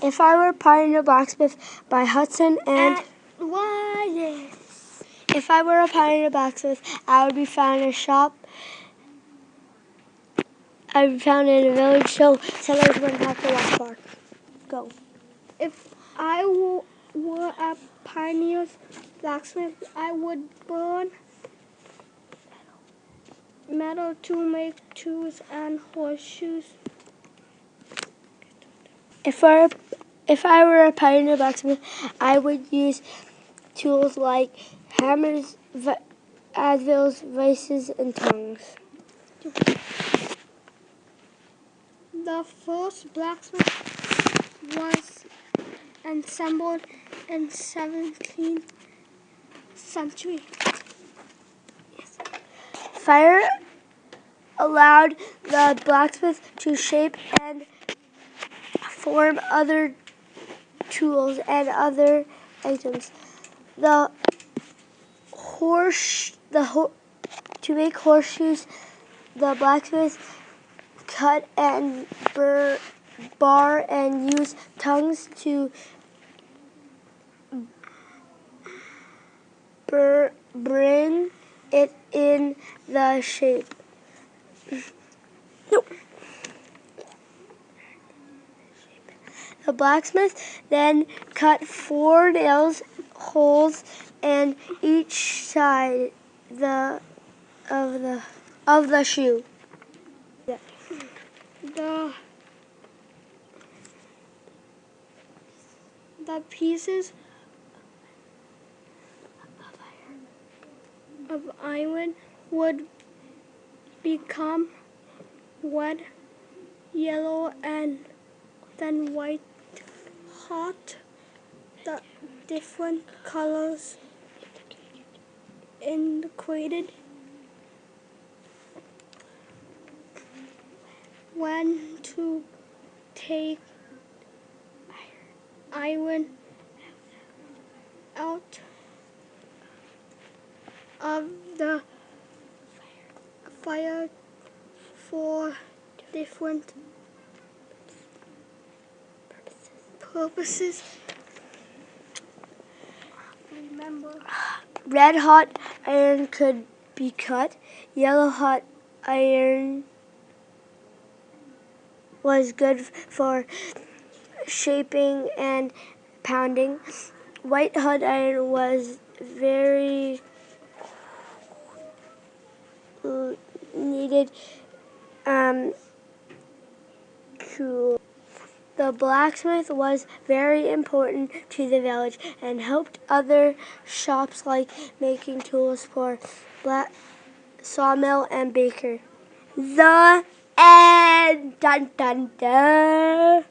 If I Were Pioneer Blacksmith by Hudson and Ryus. If I were a pioneer blacksmith, I would be found in a shop. I would be found in a village so settlers wouldn't have to walk far. Go. If I were a pioneer blacksmith, I would burn metal to make tools and horseshoes. If I were a pioneer blacksmith, I would use tools like hammers, advils, vices, and tongs. The first blacksmith was assembled in 17th century. Fire allowed the blacksmith to shape and form other tools and other items. To make horseshoes, the blacksmith cut and bar and use tongues to bring it in the shape. The blacksmith then cut 4 nails holes in each side of the shoe. The pieces of iron would become red, yellow, and then white hot. The different colors indicated when to take iron out of the fire for different purposes. Remember, Red hot iron could be cut. Yellow hot iron was good for shaping and pounding. White hot iron was very needed to. The blacksmith was very important to the village and helped other shops like making tools for sawmill and baker. The end. Dun dun dun.